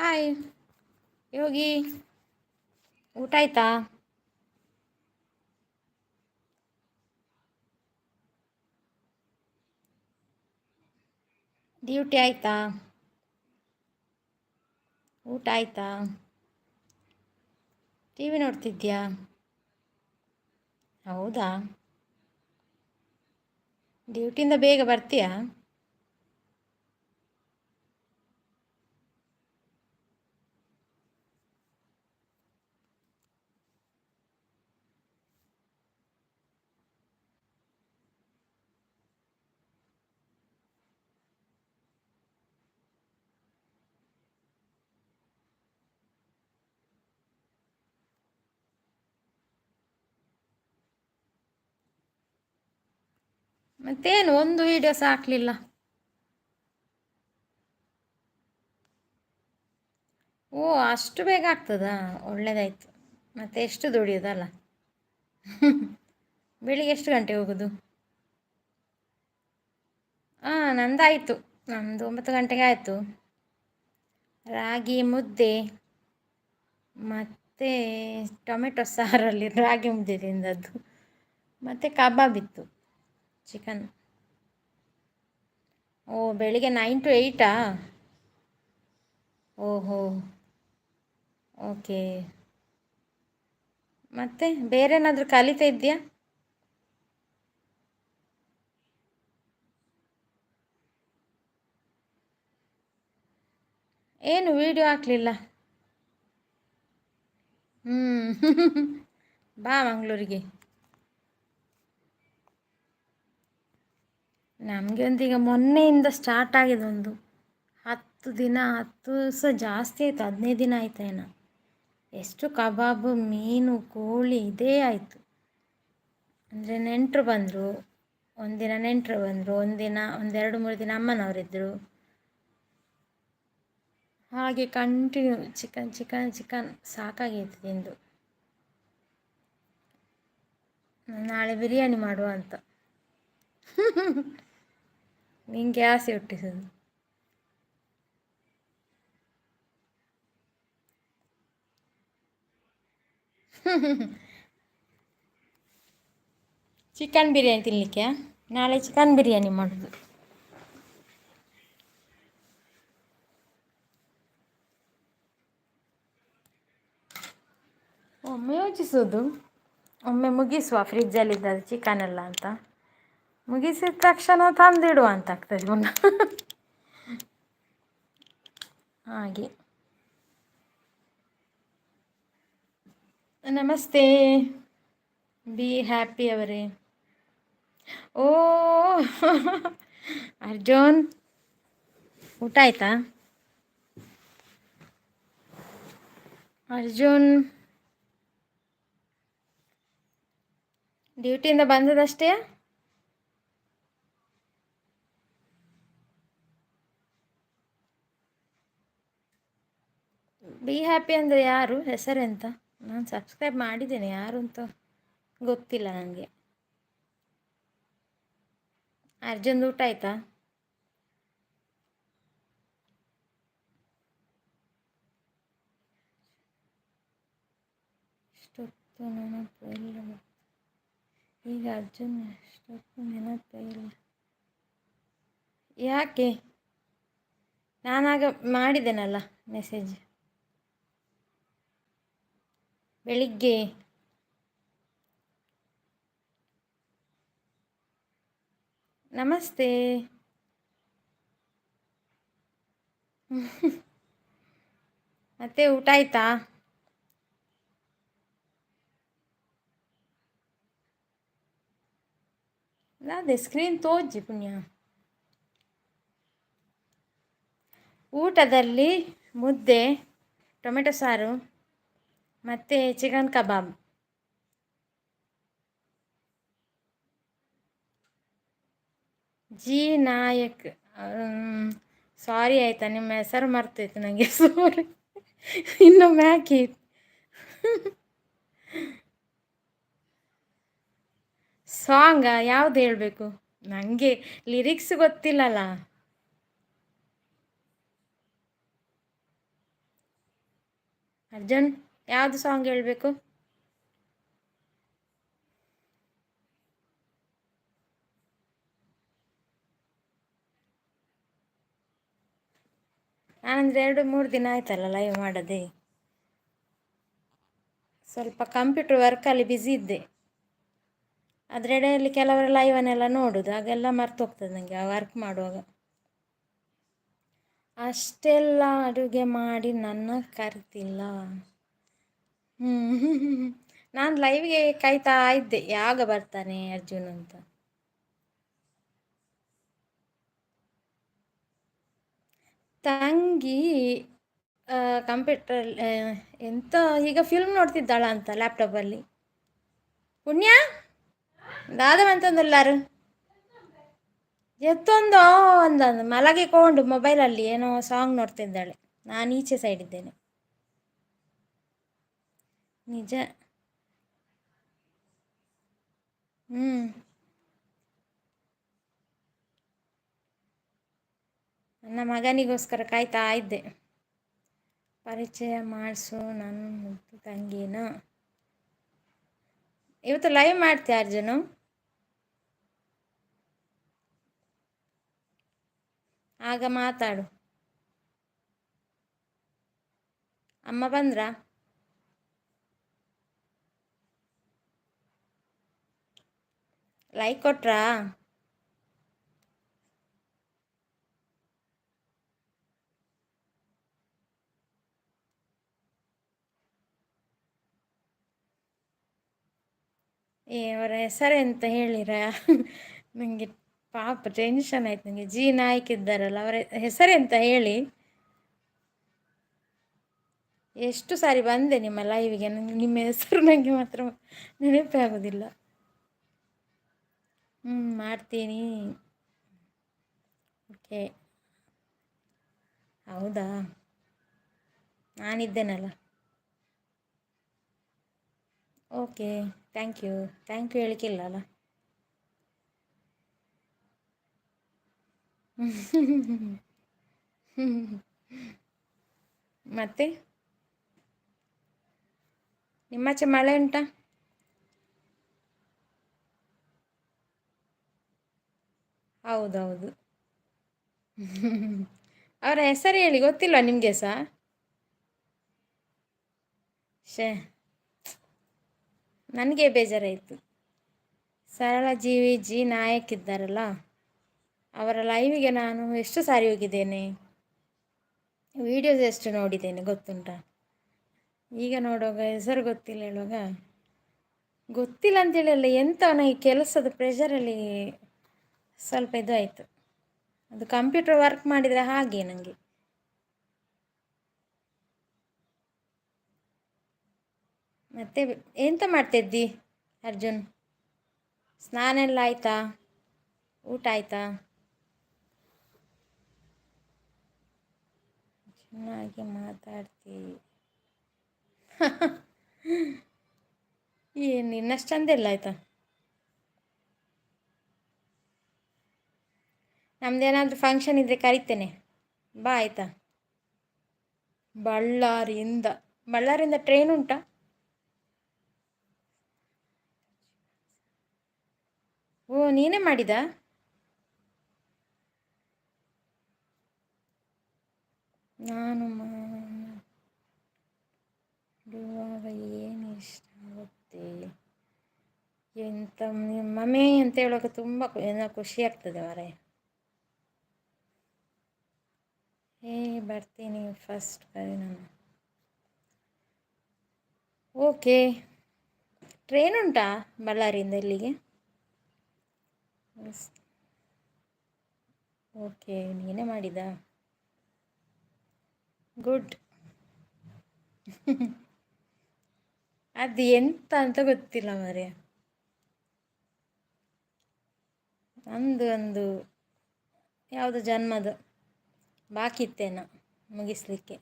Hi Yogi, ಊಟ ಆಯ್ತಾ? Duty ಆಯ್ತಾ? ಊಟ ಆಯ್ತಾ? ಟಿ ವಿ ನೋಡ್ತಿದ್ಯಾ? ಹೌದಾ? ಡ್ಯೂಟಿಯಿಂದ ಬೇಗ ಬರ್ತೀಯಾ? ಮತ್ತೇನು ಒಂದು ವೀಡಿಯೋ ಸಹ ಹಾಕಲಿಲ್ಲ? ಓ, ಅಷ್ಟು ಬೇಗ ಆಗ್ತದಾ? ಒಳ್ಳೆಯದಾಯ್ತು. ಮತ್ತೆ ಎಷ್ಟು ದುಡಿಯೋದಲ್ಲ. ಬೆಳಿಗ್ಗೆ ಎಷ್ಟು ಗಂಟೆ ಹೋಗೋದು? ಹಾಂ, ನಂದಾಯಿತು. ನಮ್ಮದು 9 ಗಂಟೆಗೆ ಆಯಿತು. ರಾಗಿ ಮುದ್ದೆ ಮತ್ತು ಟೊಮೆಟೊ ಸಾರಲ್ಲಿ ರಾಗಿ ಮುದ್ದೆ ತಿಂದದ್ದು. ಮತ್ತು ಕಬಾಬ್ ಇತ್ತು, ಚಿಕನ್. ಓ, ಬೆಳಿಗ್ಗೆ 9 to 8? ಓಹೋ, ಓಕೆ. ಮತ್ತೆ ಬೇರೇನಾದರೂ ಕಲಿತಾ ಇದೆಯಾ? ಏನು ವೀಡಿಯೋ ಹಾಕಲಿಲ್ಲ? ಬಾ ಮಂಗಳೂರಿಗೆ. ನಮಗೆ ಈಗ ಮೊನ್ನೆಯಿಂದ ಸ್ಟಾರ್ಟ್ ಆಗಿದೆ. 10 ದಿನ, 10 ದಿವಸ ಜಾಸ್ತಿ ಆಯಿತು. 15 ದಿನ ಆಯ್ತೇನೋ. ಎಷ್ಟು ಕಬಾಬು, ಮೀನು, ಕೋಳಿ ಇದೇ ಆಯಿತು. ಅಂದರೆ ನೆಂಟರು ಬಂದರು. ಒಂದಿನ ನೆಂಟರು ಬಂದರು, ಒಂದಿನ 2-3 ದಿನ ಅಮ್ಮನವರಿದ್ದರು. ಹಾಗೆ ಕಂಟಿನ್ಯೂ ಚಿಕನ್ ಚಿಕನ್ ಚಿಕನ್ ಸಾಕಾಗೈತೆ ತಿಂದು. ನಾಳೆ ಬಿರಿಯಾನಿ ಮಾಡುವ ಅಂತ. ನಿಂಗೆ ಆಸೆ ಹುಟ್ಟಿಸೋದು. ಚಿಕನ್ ಬಿರಿಯಾನಿ ತಿನ್ನಲಿಕ್ಕೆ ನಾಳೆ ಚಿಕನ್ ಬಿರಿಯಾನಿ ಮಾಡೋದು. ಒಮ್ಮೆ ಯೋಚಿಸೋದು, ಒಮ್ಮೆ ಮುಗಿಸುವ ಫ್ರಿಜ್ಜಲ್ಲಿದ್ದದ್ದು ಚಿಕನ್ ಎಲ್ಲ ಅಂತ. ಮುಗಿಸಿದ ತಕ್ಷಣ ತಂದಿಡುವ ಅಂತ ಆಗ್ತದೆ ಪುನಃ. ಹಾಗೆ. ನಮಸ್ತೆ, ಬಿ ಹ್ಯಾಪಿ ಅವರೇ. ಓ, ಅರ್ಜುನ್, ಊಟ ಆಯ್ತಾ? ಅರ್ಜುನ್ ಡ್ಯೂಟಿಯಿಂದ ಬಂದದಷ್ಟೇ? ಬಿ ಹ್ಯಾಪಿ ಅಂದರೆ ಯಾರು? ಹೆಸರೆಂತ? ನಾನು ಸಬ್ಸ್ಕ್ರೈಬ್ ಮಾಡಿದ್ದೇನೆ, ಯಾರು ಅಂತ ಗೊತ್ತಿಲ್ಲ ನನಗೆ. ಅರ್ಜುನ್ದು ಊಟ ಆಯ್ತಾ? ಎಷ್ಟೊತ್ತು ನೆನಪು ಇಲ್ಲ. ಈಗ ಅರ್ಜುನ್ ಎಷ್ಟೊತ್ತು ನೆನಪೇ ಇಲ್ಲ. ಯಾಕೆ? ನಾನಾಗ ಮಾಡಿದ್ದೇನಲ್ಲ ಮೆಸೇಜ್ ಬೆಳಿಗ್ಗೆ. ನಮಸ್ತೆ. ಮತ್ತೆ ಊಟ ಆಯ್ತಾ? ಅದೇ ಸ್ಕ್ರೀನ್ ತೋಜಿ ಪುಣ್ಯ. ಊಟದಲ್ಲಿ ಮುದ್ದೆ, ಟೊಮೆಟೊ ಸಾರು ಮತ್ತು ಚಿಕನ್ ಕಬಾಬ್. ಜಿ ನಾಯಕ್. ಸಾರಿ ಆಯಿತಾ, ನಿಮ್ಮ ಹೆಸರು ಮರ್ತೋಯ್ತು ನನಗೆ. ಸಾರಿ, ಇನ್ನೊಮ್ಮೆ ಹಾಕಿ. ಸಾಂಗ ಯಾವುದು ಹೇಳಬೇಕು? ನನಗೆ ಲಿರಿಕ್ಸ್ ಗೊತ್ತಿಲ್ಲಲ್ಲ. ಅರ್ಜುನ್, ಯಾವುದು ಸಾಂಗ್ ಹೇಳಬೇಕು? ನಾನಂದರೆ 2-3 ದಿನ ಆಯ್ತಲ್ಲ ಲೈವ್ ಮಾಡದೆ. ಸ್ವಲ್ಪ ಕಂಪ್ಯೂಟರ್ ವರ್ಕಲ್ಲಿ ಬ್ಯುಸಿ ಇದ್ದೆ. ಅದರೆಡೆಯಲ್ಲಿ ಕೆಲವರ ಲೈವನ್ನೆಲ್ಲ ನೋಡೋದು, ಹಾಗೆಲ್ಲ ಮರ್ತೋಗ್ತದೆ ನನಗೆ ಆ ವರ್ಕ್ ಮಾಡುವಾಗ. ಅಷ್ಟೆಲ್ಲ ಅಡುಗೆ ಮಾಡಿ ನನ್ನ ಕರೆದಿಲ್ಲ. ನಾನು ಲೈವ್ಗೆ ಕಾಯ್ತಾ ಇದ್ದೆ ಯಾವಾಗ ಬರ್ತಾನೆ ಅರ್ಜುನ್ ಅಂತ. ತಂಗಿ ಕಂಪ್ಯೂಟರ್ ಎಂತ ಈಗ ಫಿಲ್ಮ್ ನೋಡ್ತಿದ್ದಾಳ ಅಂತ ಲ್ಯಾಪ್ಟಾಪಲ್ಲಿ. ಪುಣ್ಯ ದಾದವಂತಂದಲ್ಲಾರು ಎತ್ತೊಂದೋ ಒಂದೊಂದು ಮಲಗಿಕೊಂಡು ಮೊಬೈಲಲ್ಲಿ ಏನೋ ಸಾಂಗ್ ನೋಡ್ತಿದ್ದಾಳೆ. ನಾನು ಈಚೆ ಸೈಡ್ ಇದ್ದೇನೆ. ನಿಜ. ನನ್ನ ಮಗನಿಗೋಸ್ಕರ ಕಾಯ್ತಾ ಇದ್ದೆ. ಪರಿಚಯ ಮಾಡಿಸು ನನ್ನ ಮುದ್ದು ತಂಗಿನ. ಇವತ್ತು ಲೈವ್ ಮಾಡ್ತೀಯ ಅರ್ಜುನು? ಆಗ ಮಾತಾಡು. ಅಮ್ಮ ಬಂದ್ರಾ? ಲೈಕ್ ಕೊಟ್ರಾ? ಅವರ ಹೆಸರೆಂತ ಹೇಳಿರ? ನನಗೆ ಪಾಪ ಟೆನ್ಷನ್ ಆಯ್ತು. ನನಗೆ ಜಿ ನಾಯ್ಕ್ ಇದ್ದಾರಲ್ಲ, ಅವರ ಹೆಸರೆಂತ ಹೇಳಿ. ಎಷ್ಟು ಸಾರಿ ಬಂದೆ ನಿಮ್ಮ ಲೈವಿಗೆ, ನಿಮ್ಮ ಹೆಸರು ನನಗೆ ಮಾತ್ರ ನೆನಪೇ ಆಗೋದಿಲ್ಲ. ಮಾಡ್ತೀನಿ. ಓಕೆ, ಹೌದಾ? ನಾನಿದ್ದೇನಲ್ಲ. ಓಕೆ, ಥ್ಯಾಂಕ್ ಯು ಹೇಳಿಕ್ಕಿಲ್ಲ ಅಲ್ಲ. ಮತ್ತೆ ನಿಮ್ಮಾಚೆ ಮಳೆ ಉಂಟಾ? ಹೌದೌದು. ಅವರ ಹೆಸರು ಹೇಳಿ, ಗೊತ್ತಿಲ್ಲ ನಿಮಗೆ ಸಹ? ಶೇ, ನನಗೆ ಬೇಜಾರಾಯಿತು. ಸರಳ ಜೀವಿ ಜಿ ನಾಯಕ್ ಇದ್ದಾರಲ್ಲ, ಅವರ ಲೈವಿಗೆ ನಾನು ಎಷ್ಟು ಸಾರಿ ಹೋಗಿದ್ದೇನೆ, ವಿಡಿಯೋಸ್ ಎಷ್ಟು ನೋಡಿದ್ದೇನೆ ಗೊತ್ತುಂಟಾ? ಈಗ ನೋಡುವಾಗ ಹೆಸರು ಗೊತ್ತಿಲ್ಲ ಹೇಳುವಾಗ, ಗೊತ್ತಿಲ್ಲ ಅಂತೇಳಿ ಅಲ್ಲ, ಎಂತ ನನಗೆ ಕೆಲಸದ ಪ್ರೆಷರಲ್ಲಿ ಸ್ವಲ್ಪ ಇದು ಆಯಿತು. ಅದು ಕಂಪ್ಯೂಟರ್ ವರ್ಕ್ ಮಾಡಿದರೆ ಹಾಗೆ ನನಗೆ. ಮತ್ತೆ ಎಂತ ಮಾಡ್ತಿದ್ದಿ ಅರ್ಜುನ್? ಸ್ನಾನ ಎಲ್ಲ ಆಯಿತಾ? ಊಟ ಆಯಿತಾ? ಚೆನ್ನಾಗಿ ಮಾತಾಡ್ತೀವಿ. ಏನು ಇನ್ನಷ್ಟು ಚಂದ ಇಲ್ಲ ಆಯಿತಾ? ನಮ್ದೇನಾದರೂ ಫಂಕ್ಷನ್ ಇದ್ದರೆ ಕರಿತೇನೆ, ಬಾ ಆಯಿತಾ? ಬಳ್ಳಾರಿಯಿಂದ ಟ್ರೈನ್ ಉಂಟಾ? ಓ, ನೀನೇ ಮಾಡಿದ? ನಾನು ಮಾಡುವಾಗ ಏನು ಇಷ್ಟ ಆಗುತ್ತೆ? ಎಂತ ಮಮ್ಮಿ ಅಂತ ಹೇಳುವಾಗ ತುಂಬ ಏನೋ ಖುಷಿ ಆಗ್ತದೆ ಮಾರೆ. ಬರ್ತೀನಿ ಫಸ್ಟ್ ಕರಿ ನಾನು. ಓಕೆ, ಟ್ರೈನ್ ಉಂಟಾ ಬಳ್ಳಾರಿಯಿಂದ ಇಲ್ಲಿಗೆ? ಓಕೆ, ನೀನೇ ಮಾಡಿದ? ಗುಡ್. ಅದು ಎಂತ ಅಂತ ಗೊತ್ತಿಲ್ಲ ಮಾರೆ. ನಂದು ಒಂದು ಯಾವುದು ಜನ್ಮದ ಬಾಕಿ ಇತ್ತೇನೋ ಮುಗಿಸ್ಲಿಕ್ಕೆ.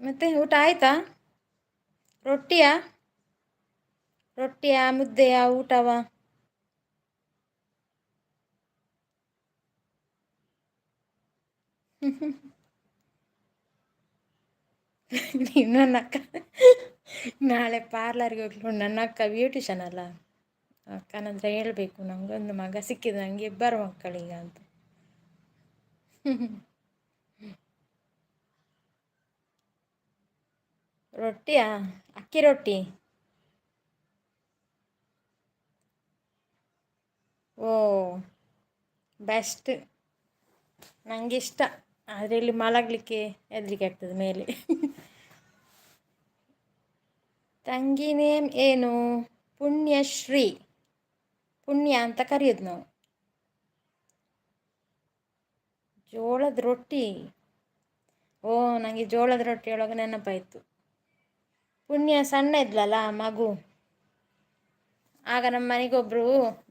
ಮತ್ತೆ ಊಟ ಆಯ್ತಾ? ರೊಟ್ಟಿಯಾ? ರೊಟ್ಟಿಯಾ ಮುದ್ದೆಯಾ ಊಟವಾ? ನೀನು ನನ್ನ ಅಕ್ಕ ನಾಳೆ ಪಾರ್ಲರ್ಗೆ ಹೋಗ್ಲು ನನ್ನ ಅಕ್ಕ ಬ್ಯೂಟಿಷನ್ ಅಲ್ಲ. ಅಕ್ಕನ ಹತ್ರ ಹೇಳಬೇಕು ನನಗೊಂದು ಮಗ ಸಿಕ್ಕಿದ ನನಗೆ ಇಬ್ಬರು ಮಕ್ಕಳೀಗ ಅಂತ. ರೊಟ್ಟಿಯಾ? ಅಕ್ಕಿ ರೊಟ್ಟಿ. Oh best. ನನಗೆ ಇಷ್ಟ, ಆದರೆ ಇಲ್ಲಿ ಮಲಗಲಿಕ್ಕೆ ಹೆದರಿಕೆ ಆಗ್ತದೆ ಮೇಲೆ. ತಂಗಿ ನೇಮ್ ಏನು? ಪುಣ್ಯಶ್ರೀ. ಪುಣ್ಯ ಅಂತ ಕರೆಯೋದು ನಾವು. ಜೋಳದ ರೊಟ್ಟಿ. ಓ ನನಗೆ ಜೋಳದ ರೊಟ್ಟಿ ಒಳಗೆ ನೆನಪಾಯಿತು. ಪುಣ್ಯ ಸಣ್ಣ ಇದ್ಲಲ್ಲ ಮಗು, ಆಗ ನಮ್ಮ ಮನೆಗೊಬ್ಬರು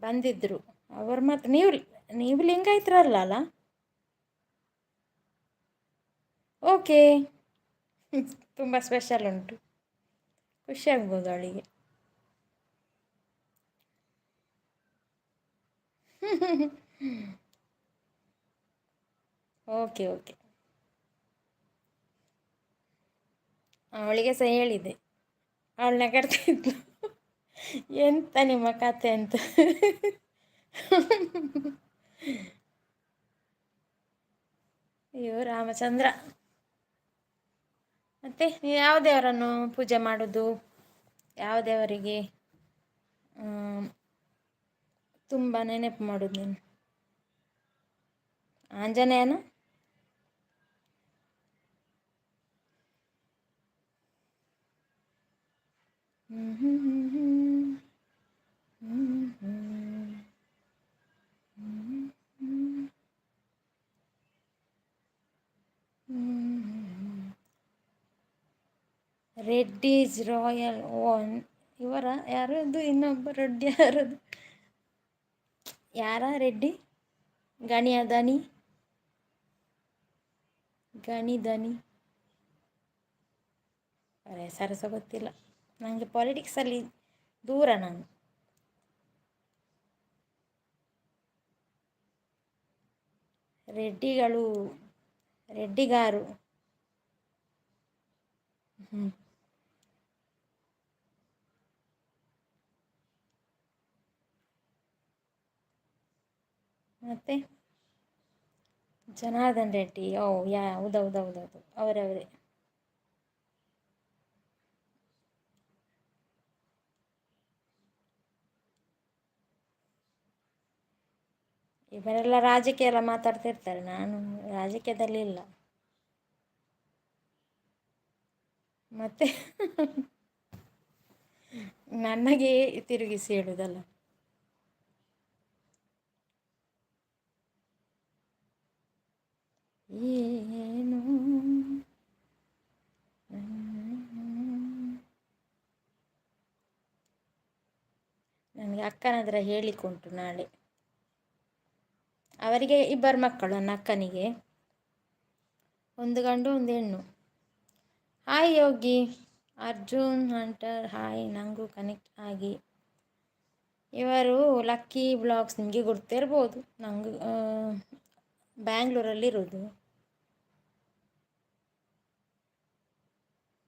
ಬಂದಿದ್ದರು. ಅವರು ಮತ್ತು ನೀವು ಲಿಂಗಾಯತ್ರಲ್ಲ ಅಲ್ಲ? ಓಕೆ. ತುಂಬ ಸ್ಪೆಷಲ್ ಉಂಟು, ಖುಷಿ ಆಗ್ಬೋದು ಅವಳಿಗೆ. Okay okay. ಅವಳಿಗೆ ಸಹ ಹೇಳಿದೆ, ಅವಳನ್ನ ಕಟ್ತಿದ್ಲು ಎಂತ ನಿಮ್ಮ ಕತೆ ಅಂತ. ಅಯ್ಯೋ ರಾಮಚಂದ್ರ. ಮತ್ತೆ ನೀವು ಯಾವ ದೇವರನ್ನು ಪೂಜೆ ಮಾಡೋದು? ಯಾವ ದೇವರಿಗೆ ತುಂಬ ನೆನಪು ಮಾಡೋದು ನೀನು? ಆಂಜನೇಯನ? ರೆಡ್ಡೀಸ್ ರಾಯಲ್ ಓನ್ ಇವರ ಯಾರದು? ಇನ್ನೊಬ್ಬ ರೆಡ್ಡಿ ಯಾರದು? ಯಾರ ರೆಡ್ಡಿ? ಗಣಿಯ ದನಿ? ಗಣಿ ದನಿ ಅರೆ ಸರಸ ಗೊತ್ತಿಲ್ಲ ನನಗೆ. ಪಾಲಿಟಿಕ್ಸಲ್ಲಿ ದೂರ ನಾನು. ರೆಡ್ಡಿಗಳು, ರೆಡ್ಡಿಗಾರು. ಮತ್ತು ಜನಾರ್ದನ್ ರೆಡ್ಡಿ. ಓ ಹೌದೌದೌದೌದು, ಅವರವರೇ. ಇವರೆಲ್ಲ ರಾಜಕೀಯ ಎಲ್ಲ ಮಾತಾಡ್ತಿರ್ತಾರೆ, ನಾನು ರಾಜಕೀಯದಲ್ಲಿ ಇಲ್ಲ. ಮತ್ತೆ ನನಗೆ ತಿರುಗಿಸಿ ಹೇಳುದಲ್ಲ. ಏನು ನನಗೆ ಅಕ್ಕನ ಹತ್ರ ಹೇಳಿಕೊಂಟು ನಾಳೆ. ಅವರಿಗೆ ಇಬ್ಬರು ಮಕ್ಕಳು, ನನ್ನ ಅಕ್ಕನಿಗೆ ಒಂದು ಗಂಡು ಒಂದು ಹೆಣ್ಣು. Hi Yogi Arjun hunter, hi. ನನಗೂ ಕನೆಕ್ಟ್ ಆಗಿ. ಇವರು ಲಕ್ಕಿ ಬ್ಲಾಗ್ಸ್, ನಿಮಗೆ ಗೊತ್ತಿರ್ಬೋದು. ನಂಗೆ ಬ್ಯಾಂಗ್ಳೂರಲ್ಲಿರೋದು.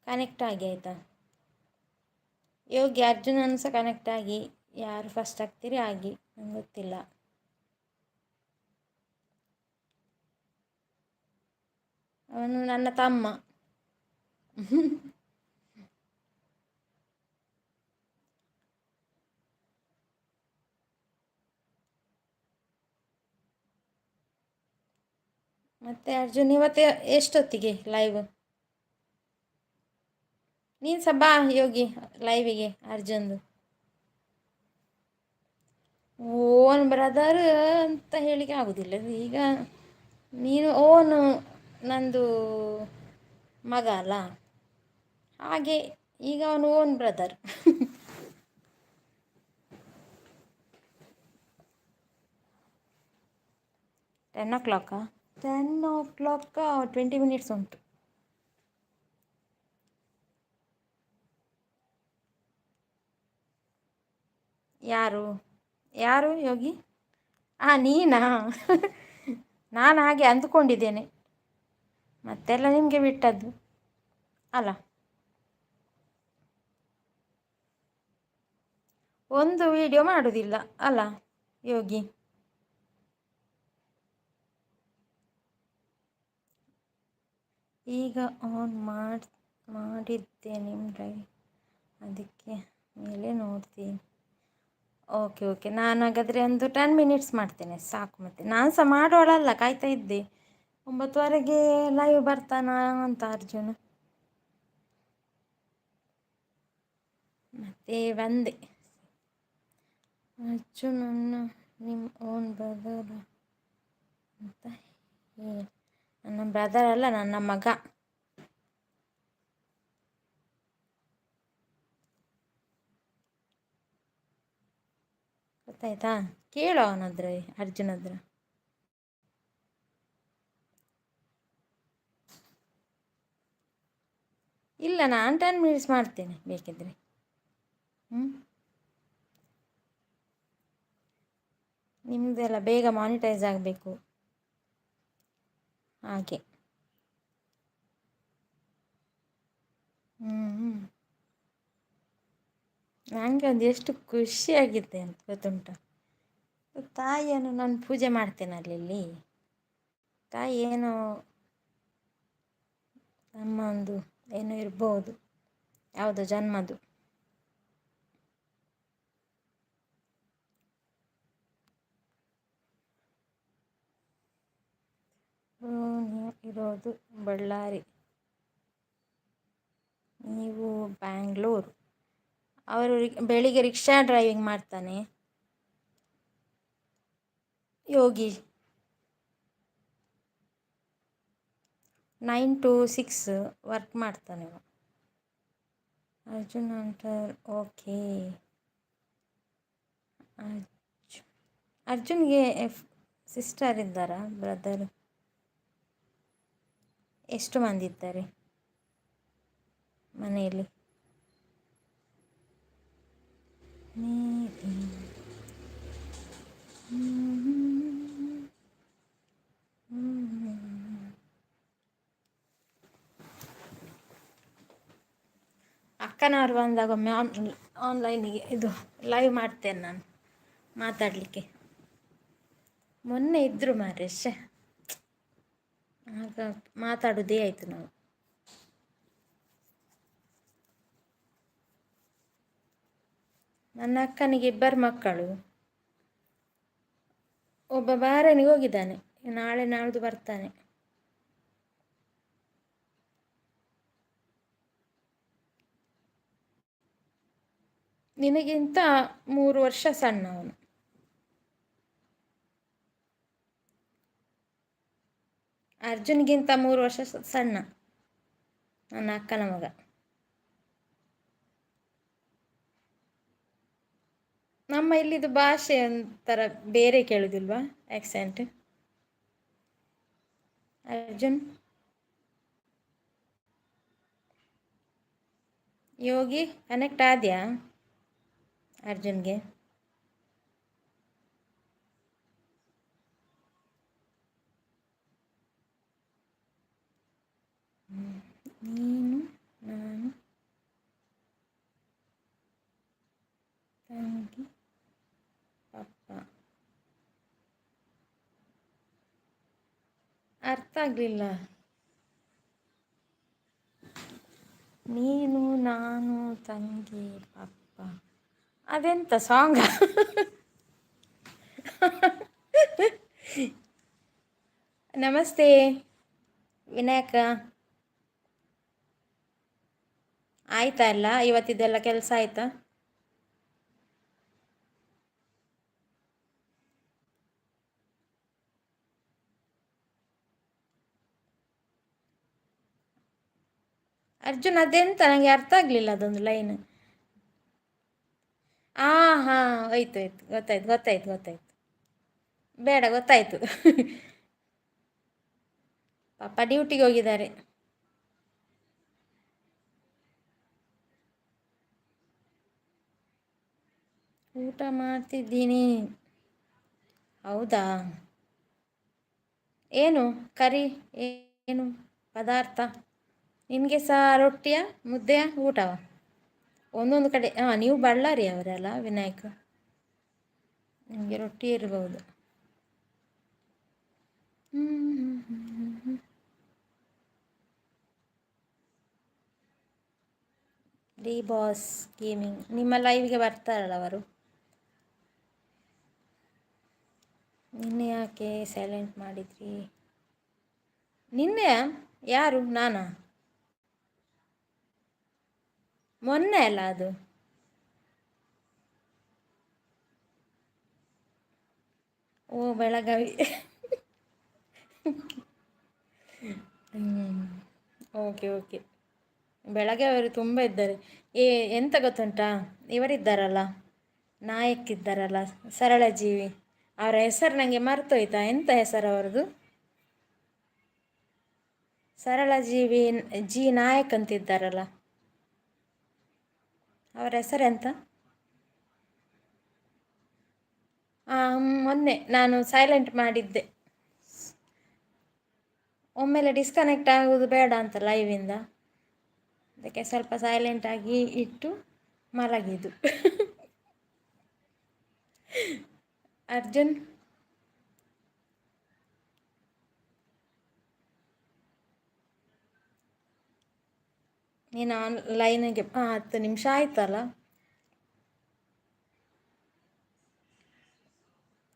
ಕನೆಕ್ಟ್ ಆಗಿ ಆಯಿತಾ? ಯೋಗಿ ಅರ್ಜುನನ್ನು ಸಹ ಕನೆಕ್ಟ್ ಆಗಿ. ಯಾರು ಫಸ್ಟ್ ಆಗ್ತೀರಿ ಆಗಿ, ನಂಗೆ ಗೊತ್ತಿಲ್ಲ. ಅವನು ನನ್ನ ತಮ್ಮ. ಮತ್ತೆ ಅರ್ಜುನ್ ಇವತ್ತು ಎಷ್ಟೊತ್ತಿಗೆ ಲೈವ್? ನೀನು ಸಹ ಬಾ ಯೋಗಿ ಲೈವಿಗೆ ಅರ್ಜುನ್ದು. ಓನ್ ಬ್ರದರ್ ಅಂತ ಹೇಳಿಕೆ ಆಗೋದಿಲ್ಲ ಈಗ. ನೀನು ಓನು ನಂದು ಮಗ ಅಲ್ಲ, ಹಾಗೆ ಈಗ ಅವನು own brother. 10 o'clock. 10 o'clock 20 minutes ಉಂಟು. ಯಾರು ಯಾರು ಯೋಗಿ? ನೀನಾ? ನಾನು ಹಾಗೆ ಅಂದುಕೊಂಡಿದ್ದೇನೆ, ಮತ್ತೆಲ್ಲ ನಿಮಗೆ ಬಿಟ್ಟದ್ದು ಅಲ್ಲ. ಒಂದು ವಿಡಿಯೋ ಮಾಡೋದಿಲ್ಲ ಅಲ್ಲ ಯೋಗಿ? ಈಗ ಆನ್ ಮಾಡಿದ್ದೆ ನಿಮ್ಮ ಡ್ರೈವ್, ಅದಕ್ಕೆ ಮೇಲೆ ನೋಡ್ತೀನಿ. ಓಕೆ ಓಕೆ, ನಾನು ಹಾಗಾದರೆ ಒಂದು 10 ಮಿನಿಟ್ಸ್ ಮಾಡ್ತೇನೆ ಸಾಕು. ಮತ್ತೆ ನಾನು ಸಹ ಮಾಡೋಳಲ್ಲ, ಕಾಯ್ತಾ ಇದ್ದೆ 9ವರೆಗೆ ಲೈವ್ ಬರ್ತಾನ ಅಂತ ಅರ್ಜುನ, ಮತ್ತೆ ಬಂದೆ. ಅರ್ಜುನನ್ನ ನಿಮ್ಮ ಓನ್ ಬ್ರದರ್ ಅಂತ ಹೇಳಿ. ನನ್ನ ಬ್ರದರ್ ಅಲ್ಲ, ನನ್ನ ಮಗ. ಗೊತ್ತಾಯ್ತಾ? ಕೇಳು ಅವನತ್ರ, ಅರ್ಜುನ್ ಹತ್ರ. ಇಲ್ಲ, ನಾನು 10 ಮಿನಿಟ್ಸ್ ಮಾಡ್ತೇನೆ ಬೇಕಿದ್ರೆ. ನಿಮ್ಮದೆಲ್ಲ ಬೇಗ ಮಾನಿಟೈಸ್ ಆಗಬೇಕು ಹಾಗೆ. ನನಗೆ ಒಂದು ಎಷ್ಟು ಖುಷಿಯಾಗಿದೆ ಅಂತ ಗೊತ್ತುಂಟ. ತಾಯಿಯನ್ನು ನಾನು ಪೂಜೆ ಮಾಡ್ತೇನೆ ಅಲ್ಲಿ. ತಾಯಿ ಏನೋ ನಮ್ಮ ಒಂದು ಏನೋ ಇರ್ಬೋದು, ಯಾವುದೋ ಜನ್ಮದು. ಇರೋದು ಬಳ್ಳಾರಿ, ನೀವು ಬ್ಯಾಂಗ್ಳೂರು. ಅವರು ಬೆಳಿಗ್ಗೆ ರಿಕ್ಷಾ ಡ್ರೈವಿಂಗ್ ಮಾಡ್ತಾನೆ ಯೋಗಿ. 9 to 6 ವರ್ಕ್ ಮಾಡ್ತಾನೆ. ಅರ್ಜುನ್ ಅಂಟರ್, ಓಕೆ. ಅರ್ಜುನ್ಗೆ ಸಿಸ್ಟರ್ ಇದ್ದಾರಾ, ಬ್ರದರ್? ಎಷ್ಟು ಮಂದಿ ಇದ್ದಾರೆ ಮನೆಯಲ್ಲಿ? ಅಕ್ಕನವ್ರು ಬಂದಾಗ ಒಮ್ಮೆ ಆನ್ಲೈನಿಗೆ ಇದು ಲೈವ್ ಮಾಡ್ತೇನೆ ನಾನು ಮಾತಾಡಲಿಕ್ಕೆ. ಮೊನ್ನೆ ಇದ್ದರು ಮಾರೇಶ್, ಆಗ ಮಾತಾಡೋದೇ ಆಯಿತು ನಾವು. ನನ್ನ ಅಕ್ಕನಿಗೆ 2 ಮಕ್ಕಳು. ಒಬ್ಬ ಬಾರನಿಗೆ ಹೋಗಿದ್ದಾನೆ, ನಾಳೆ ನಾಳ್ದು ಬರ್ತಾನೆ. ನಿನಗಿಂತ 3 ವರ್ಷ ಸಣ್ಣ ಅವನು. ಅರ್ಜುನ್ಗಿಂತ 3 ವರ್ಷ ಸಣ್ಣ ನನ್ನ ಅಕ್ಕನ ಮಗ. ನಮ್ಮ ಇಲ್ಲಿದು ಭಾಷೆ ಒಂಥರ ಬೇರೆ ಕೇಳುದಿಲ್ವಾ, ಆಕ್ಸೆಂಟ್? ಅರ್ಜುನ್ ಯೋಗಿ ಕನೆಕ್ಟ್ ಆದ್ಯಾ ಅರ್ಜುನ್ಗೆ? ನೀನು ನಾನು ತಂಗಿ ಪಪ್ಪ. ಅರ್ಥ ಆಗಲಿಲ್ಲ. ನೀನು ನಾನು ತಂಗಿ ಪಪ್ಪ, ಅದೆಂತ ಸಾಂಗ? ನಮಸ್ತೆ ವಿನಾಯಕ. ಆಯ್ತಾ ಎಲ್ಲ ಇವತ್ತಿದ್ದೆಲ್ಲ ಕೆಲಸ ಆಯ್ತಾ? ಅರ್ಜುನ್ ಅದೆಂತ, ನನಗೆ ಅರ್ಥ ಆಗಲಿಲ್ಲ ಅದೊಂದು ಲೈನ್. ಹಾಂ ಆಯ್ತು ಗೊತ್ತಾಯ್ತು. ಬೇಡ, ಗೊತ್ತಾಯ್ತು. ಪಾಪ ಡ್ಯೂಟಿಗೆ ಹೋಗಿದ್ದಾರೆ. ಊಟ ಮಾಡ್ತಿದ್ದೀನಿ. ಹೌದಾ? ಏನು ಕರಿ? ಏನು ಪದಾರ್ಥ? ನಿನಗೆ ಸಹ ರೊಟ್ಟಿಯ ಮುದ್ದೆಯ ಊಟವ? ಒಂದೊಂದು ಕಡೆ ಹಾಂ, ನೀವು ಬಳ್ಳಾರಿ ಅವರಲ್ಲ ವಿನಾಯಕ, ನಿಮಗೆ ರೊಟ್ಟಿ ಇರ್ಬೋದು. ಡಿ ಬಾಸ್ ಗೇಮಿಂಗ್ ನಿಮ್ಮ ಲೈವ್ಗೆ ಬರ್ತಾರಲ್ಲ ಅವರು. ನಿನ್ನೆ ಯಾಕೆ ಸೈಲೆಂಟ್ ಮಾಡಿದ್ರಿ? ನಿನ್ನೆ ಯಾರು? ನಾನಾ? ಮೊನ್ನೆ ಅಲ್ಲ ಅದು. ಓ ಬೆಳಗಾವಿ. Okay okay. ಬೆಳಗಾವಿಯವರು ತುಂಬ ಇದ್ದಾರೆ. ಎಂತ ಗೊತ್ತುಂಟಾ, ಇವರಿದ್ದಾರಲ್ಲ, ನಾಯಕ್ ಇದ್ದಾರಲ್ಲ, ಸರಳ ಜೀವಿ, ಅವರ ಹೆಸರು ನನಗೆ ಮರ್ತೋಯ್ತಾ. ಎಂತ ಹೆಸರು ಅವರದು? ಸರಳ ಜೀವಿ ಜಿ ನಾಯಕ್ ಅಂತಿದ್ದಾರಲ್ಲ, ಅವರ ಹೆಸರೆಂತ? ಮೊನ್ನೆ ನಾನು ಸೈಲೆಂಟ್ ಮಾಡಿದ್ದೆ. ಒಮ್ಮೆಲೆ ಡಿಸ್ಕನೆಕ್ಟ್ ಆಗುವುದು ಬೇಡ ಅಂತ ಲೈವಿಂದ, ಅದಕ್ಕೆ ಸ್ವಲ್ಪ ಸೈಲೆಂಟಾಗಿ ಇಟ್ಟು ಮಲಗಿದ್ದು. ಅರ್ಜುನ್, ನೀನು ಲೈನಿಗೆ 10 ನಿಮಿಷ ಆಯ್ತಲ್ಲ.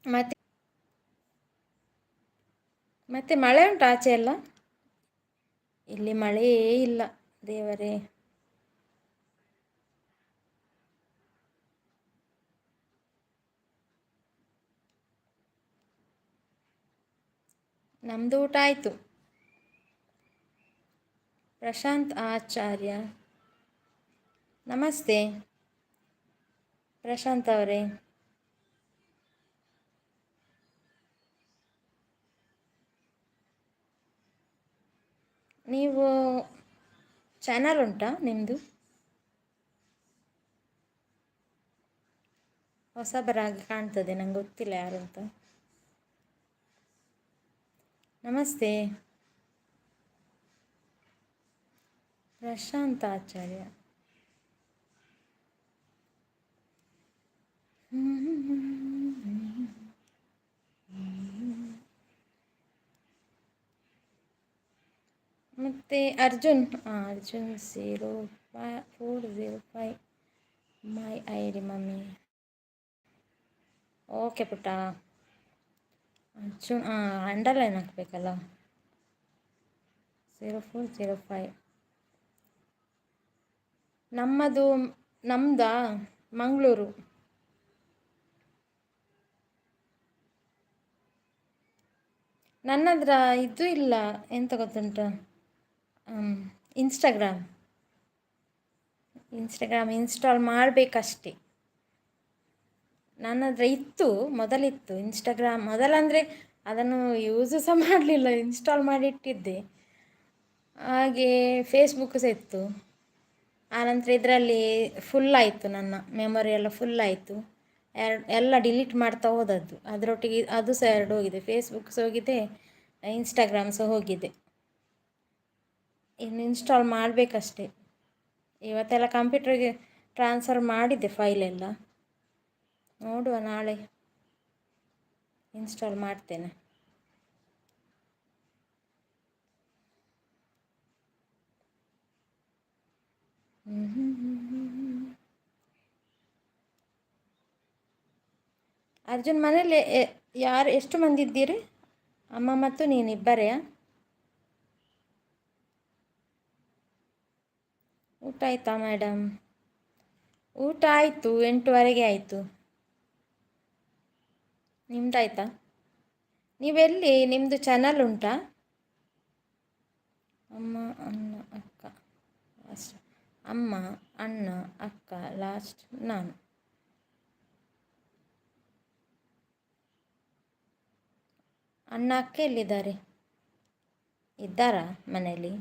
ಮತ್ತೆ ಮತ್ತೆ ಮಳೆ ಉಂಟು ಆಚೆ ಎಲ್ಲ? ಇಲ್ಲಿ ಮಳೆಯೇ ಇಲ್ಲ ದೇವರೇ. ನಮ್ಮದು ಊಟ ಆಯಿತು. ಪ್ರಶಾಂತ್ ಆಚಾರ್ಯ, ನಮಸ್ತೆ ಪ್ರಶಾಂತ್ ಅವರೇ. ನೀವು ಚಾನಲ್ ಉಂಟಾ ನಿಮ್ಮದು? ಹೊಸಬರಾಗಿ ಕಾಣ್ತದೆ, ನಂಗೆ ಗೊತ್ತಿಲ್ಲ ಯಾರು ಅಂತ. ನಮಸ್ತೆ ಪ್ರಶಾಂತ್ ಆಚಾರ್ಯ. ಮತ್ತು Arjun 0405 my I D mummy. Okay ಪುಟ್ಟ. ಅರ್ಜುನ್ ಅಂಡರ್ಲೈನ್ ಹಾಕಬೇಕಲ್ಲ. 0405. ನಮ್ಮದಾ ಮಂಗಳೂರು. ನನ್ನದ್ರ ಇದು ಇಲ್ಲ, ಎಂತ ಗೊತ್ತುಂಟ, ಇನ್ಸ್ಟಾಗ್ರಾಮ್ ಇನ್ಸ್ಟಾಲ್ ಮಾಡಬೇಕಷ್ಟೆ. ನನ್ನ ಹತ್ರ ಇತ್ತು, ಮೊದಲಿತ್ತು ಇನ್ಸ್ಟಾಗ್ರಾಮ್. ಮೊದಲಂದರೆ ಅದನ್ನು ಯೂಸು ಸಹ ಮಾಡಲಿಲ್ಲ, ಇನ್ಸ್ಟಾಲ್ ಮಾಡಿಟ್ಟಿದ್ದೆ. ಹಾಗೆ ಫೇಸ್ಬುಕ್ ಸಹ ಇತ್ತು. ಆನಂತರ ಇದರಲ್ಲಿ ಫುಲ್ ಆಯಿತು, ನನ್ನ ಮೆಮೊರಿ ಎಲ್ಲ ಫುಲ್ ಆಯಿತು. ಎಲ್ಲ ಡಿಲೀಟ್ ಮಾಡ್ತಾ ಹೋದದ್ದು. ಅದರೊಟ್ಟಿಗೆ ಅದು ಸಹ 2 ಹೋಗಿದೆ, ಫೇಸ್ಬುಕ್ ಸಹ ಹೋಗಿದೆ, ಇನ್ಸ್ಟಾಗ್ರಾಮ್ ಸಹ ಹೋಗಿದೆ. ಇನ್ನು ಇನ್ಸ್ಟಾಲ್ ಮಾಡಬೇಕಷ್ಟೆ. ಇವತ್ತೆಲ್ಲ ಕಂಪ್ಯೂಟ್ರಿಗೆ ಟ್ರಾನ್ಸ್ಫರ್ ಮಾಡಿದ್ದೆ ಫೈಲೆಲ್ಲ. ನೋಡುವ, ನಾಳೆ ಇನ್ಸ್ಟಾಲ್ ಮಾಡ್ತೇನೆ. ಅರ್ಜುನ್, ಮನೇಲಿ ಯಾರು, ಎಷ್ಟು ಮಂದಿ ಇದ್ದೀರಿ? ಅಮ್ಮ ಮತ್ತು ನೀನಿಬ್ಬರೇ? ಊಟ ಆಯಿತಾ ಮೇಡಮ್? ಊಟ ಆಯಿತು, 8:30ಗೆ ಆಯಿತು. ನಿಮ್ದಾಯ್ತಾ? ನೀವೆಲ್ಲಿ, ನಿಮ್ಮದು ಚಾನಲ್ ಉಂಟಾ? ಅಮ್ಮ ಅಣ್ಣ ಅಕ್ಕ ಲಾಸ್ಟ್. ಅಮ್ಮ ಅಣ್ಣ ಅಕ್ಕ ಲಾಸ್ಟ್ ನಾನು. ಅಣ್ಣ ಅಕ್ಕ ಎಲ್ಲಿದ್ದಾರೆ? ಇದ್ದಾರಾ ಮನೆಯಲ್ಲಿ?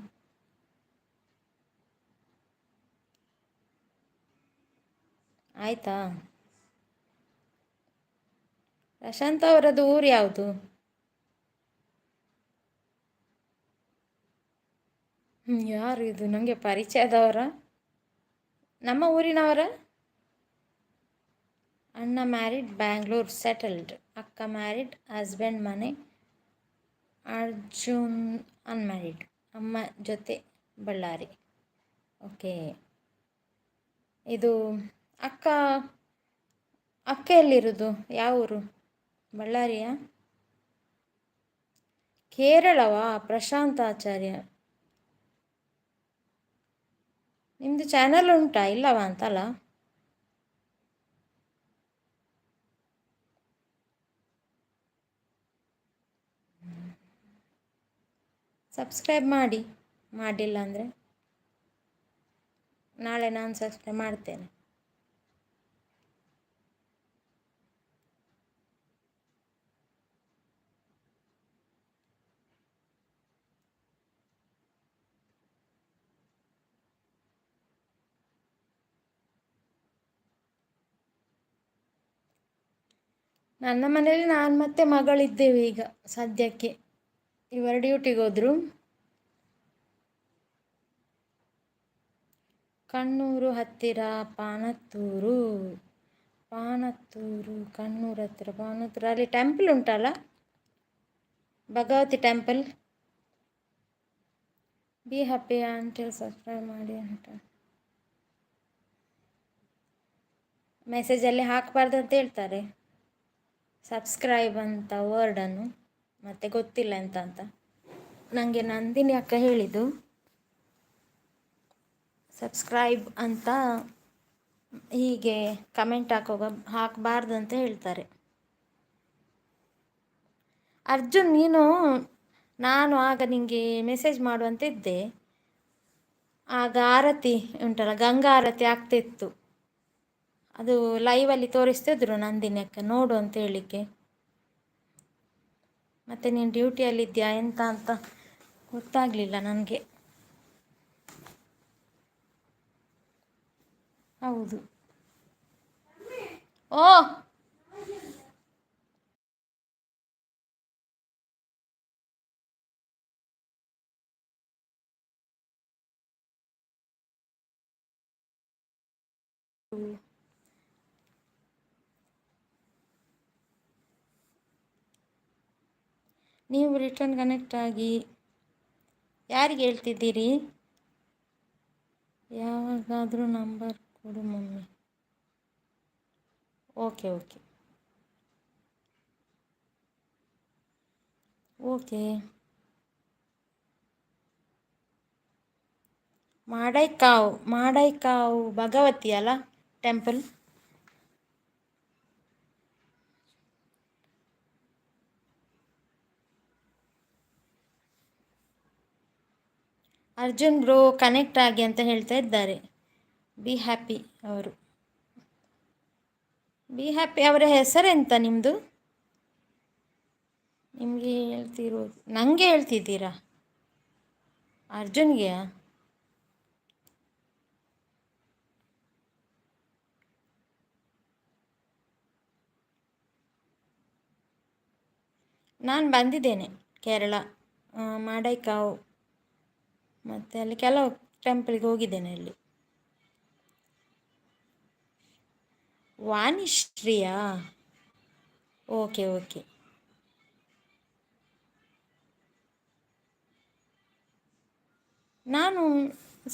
ಆಯಿತಾ? ಪ್ರಶಾಂತ್ ಅವರದ್ದು ಊರು ಯಾವುದು? ಯಾರು ಇದು? ನನಗೆ ಪರಿಚಯದವರ? ನಮ್ಮ ಊರಿನವರ? ಅಣ್ಣ ಮ್ಯಾರಿಡ್ ಬ್ಯಾಂಗ್ಳೂರ್ ಸೆಟಲ್ಡ್, ಅಕ್ಕ ಮ್ಯಾರಿಡ್ ಹಸ್ಬೆಂಡ್ ಮನೆ, ಅರ್ಜುನ್ ಅನ್ಮ್ಯಾರಿಡ್, ಅಮ್ಮ ಜೊತೆ ಬಳ್ಳಾರಿ. ಓಕೆ. ಇದು ಅಕ್ಕ ಅಕ್ಕ ಎಲ್ಲಿರೋದು? ಯಾವ ಊರು? ಬಳ್ಳಾರಿಯಾ? ಕೇರಳವಾ? ಪ್ರಶಾಂತ್ ಆಚಾರ್ಯ. ನಿಮ್ಮದು ಚಾನಲ್ ಉಂಟಾ ಇಲ್ಲವಾ ಅಂತಲ್ಲ? ಸಬ್ಸ್ಕ್ರೈಬ್ ಮಾಡಿ, ಮಾಡಿಲ್ಲ ಅಂದರೆ ನಾಳೆ ನಾನು ಸಬ್ಸ್ಕ್ರೈಬ್ ಮಾಡ್ತೇನೆ. ನನ್ನ ಮನೆಯಲ್ಲಿ ನಾನು ಮತ್ತೆ ಮಗಳಿದ್ದೇವೆ ಈಗ ಸದ್ಯಕ್ಕೆ. ಇವರು ಡ್ಯೂಟಿಗೆ ಹೋದರು. ಕಣ್ಣೂರು ಹತ್ತಿರ ಪಾಣತ್ತೂರು. ಕಣ್ಣೂರು ಹತ್ತಿರ ಪಾಣತ್ತೂರು. ಅಲ್ಲಿ ಟೆಂಪಲ್ ಉಂಟಲ್ಲ, ಭಗವತಿ ಟೆಂಪಲ್. ಬಿ ಹ್ಯಾಪಿ ಅಂಟೆಲ್ ಸಬ್ಸ್ಕ್ರೈಬ್ ಮಾಡಿ ಅಂತ ಮೆಸೇಜಲ್ಲಿ ಹಾಕಬಾರ್ದು ಅಂತ ಹೇಳ್ತಾರೆ, ಸಬ್ಸ್ಕ್ರೈಬ್ ಅಂತ ವರ್ಡನ್ನು. ಮತ್ತೆ ಗೊತ್ತಿಲ್ಲ ಎಂತ ಅಂತ. ನನಗೆ ನಂದಿನಿ ಅಕ್ಕ ಹೇಳಿದ್ದು ಸಬ್ಸ್ಕ್ರೈಬ್ ಅಂತ ಹೀಗೆ ಕಮೆಂಟ್ ಹಾಕಬಾರ್ದು ಅಂತ ಹೇಳ್ತಾರೆ. ಅರ್ಜುನ್, ನಾನು ಆಗ ನಿನಗೆ ಮೆಸೇಜ್ ಮಾಡುವಂತ ಇದ್ದೆ. ಆಗ ಆರತಿ ಉಂಟಲ್ಲ, ಗಂಗಾ ಆರತಿ ಆಗ್ತಿತ್ತು. ಅದು ಲೈವಲ್ಲಿ ತೋರಿಸ್ತಿದ್ರು ನಂದಿನಿ ಅಕ್ಕ, ನೋಡು ಅಂತ ಹೇಳಲಿಕ್ಕೆ. ಮತ್ತು ನೀನು ಡ್ಯೂಟಿಯಲ್ಲಿದ್ಯಾ ಎಂತ ಅಂತ ಗೊತ್ತಾಗಲಿಲ್ಲ ನನಗೆ. ಹೌದು. ಓ, ನೀವು ರಿಟರ್ನ್ ಕನೆಕ್ಟ್ ಆಗಿ ಯಾರಿಗೆ ಹೇಳ್ತಿದ್ದೀರಿ? ಯಾವಾಗಾದರೂ ನಂಬರ್ ಕೊಡು mummy. Okay okay okay. Madaikavu Bhagavathi ಅಲ್ಲ ಟೆಂಪಲ್? ಅರ್ಜುನ್ ಬ್ರೋ ಕನೆಕ್ಟ್ ಆಗಿ ಅಂತ ಹೇಳ್ತಾ ಇದ್ದಾರೆ. ಬಿ ಹ್ಯಾಪಿ ಅವರು. ಬಿ ಹ್ಯಾಪಿ ಅವರ ಹೆಸರೆಂತ ನಿಮ್ಮದು? ನಿಮಗೆ ಹೇಳ್ತಿರೋದು, ನನಗೆ ಹೇಳ್ತಿದ್ದೀರಾ? ಅರ್ಜುನ್ಗೆಯಾ? ನಾನು ಬಂದಿದ್ದೇನೆ ಕೇರಳ, ಮಾಡೈಕಾವು, ಮತ್ತು ಅಲ್ಲಿ ಕೆಲವು ಟೆಂಪಲ್ಗೆ ಹೋಗಿದ್ದೇನೆ. ಅಲ್ಲಿ ವಾಣಿಶ್ರೀಯಾ? Okay okay. ನಾನು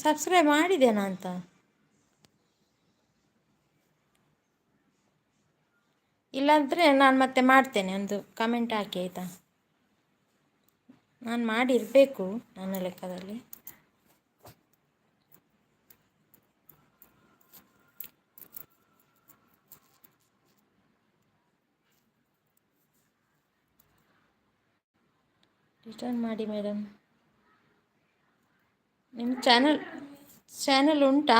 ಸಬ್ಸ್ಕ್ರೈಬ್ ಮಾಡಿದ್ದೇನಾ ಅಂತ? ಇಲ್ಲಾಂದರೆ ನಾನು ಮತ್ತೆ ಮಾಡ್ತೇನೆ, ಒಂದು ಕಮೆಂಟ್ ಹಾಕಿ ಆಯಿತಾ? ನಾನು ಮಾಡಿರಬೇಕು ನನ್ನ ಲೆಕ್ಕದಲ್ಲಿ. ರಿಟರ್ನ್ ಮಾಡಿ ಮೇಡಮ್. ನಿಮ್ಮ ಚಾನಲ್ ಉಂಟಾ?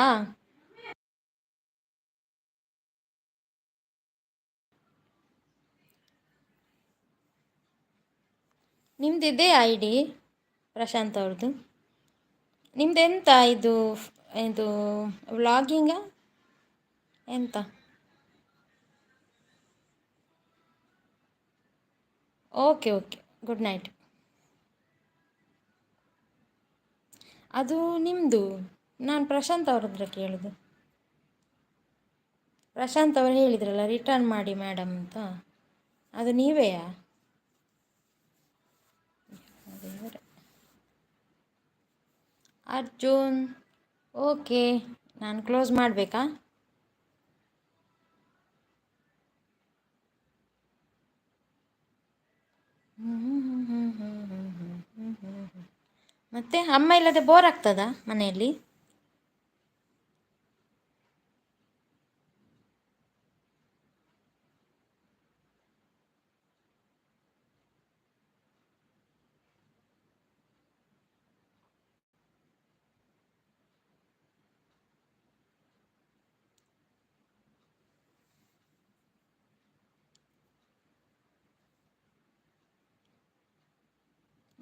ನಿಮ್ದು ಇದೆ ಐ ಡಿ ಪ್ರಶಾಂತ್ ಅವ್ರದ್ದು? ನಿಮ್ದು ಎಂತ ಇದು ವ್ಲಾಗಿಂಗಾ ಎಂತ? Okay okay, good night. ಅದು ನಿಮ್ಮದು, ನಾನು ಪ್ರಶಾಂತ್ ಅವ್ರ ಹತ್ರ ಕೇಳಿದೆ. ಪ್ರಶಾಂತ್ ಅವರು ಹೇಳಿದ್ರಲ್ಲ ರಿಟರ್ನ್ ಮಾಡಿ ಮೇಡಮ್ ಅಂತ, ಅದು ನೀವೆಯಾ? ದೇವರೇ. ಅರ್ಜುನ್, ಓಕೆ, ನಾನು ಕ್ಲೋಸ್ ಮಾಡಬೇಕಾ? ಮತ್ತೆ ಅಮ್ಮ ಇಲ್ಲದೆ ಬೋರ್ ಆಗ್ತದಾ ಮನೆಯಲ್ಲಿ?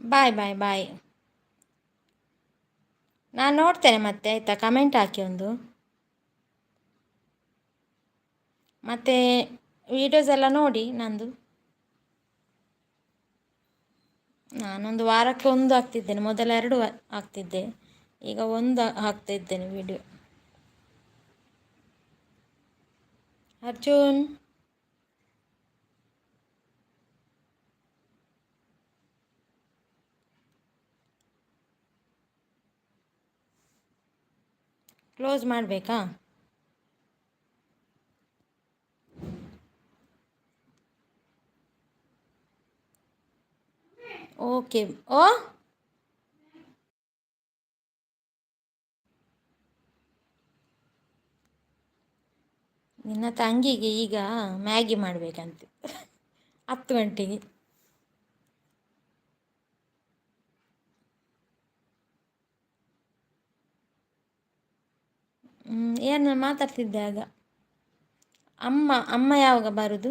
ಬಾಯ್ ಬಾಯ್ ಬಾಯ್. ನಾನು ನೋಡ್ತೇನೆ ಮತ್ತೆ, ಆಯಿತಾ? ಕಮೆಂಟ್ ಹಾಕಿ ಒಂದು. ಮತ್ತು ವೀಡಿಯೋಸ್ ಎಲ್ಲ ನೋಡಿ ನಂದು. ನಾನೊಂದು ವಾರಕ್ಕೆ ಒಂದು ಹಾಕ್ತಿದ್ದೇನೆ, ಮೊದಲ 2 ಹಾಕ್ತಿದ್ದೆ, ಈಗ ಒಂದು ಹಾಕ್ತಾ ಇದ್ದೇನೆ ವಿಡಿಯೋ. ಅರ್ಜುನ್, ಕ್ಲೋಸ್ ಮಾಡಬೇಕಾ? ಓಕೆ. ಓ, ನಿನ್ನ ತಂಗಿಗೆ ಈಗ ಮ್ಯಾಗಿ ಮಾಡಬೇಕಂತೆ 10 ಗಂಟೆಗೆ. ಏನು ಮಾತಾಡ್ತಿದ್ದೆ ಆಗ? ಅಮ್ಮ ಯಾವಾಗ ಬರೋದು?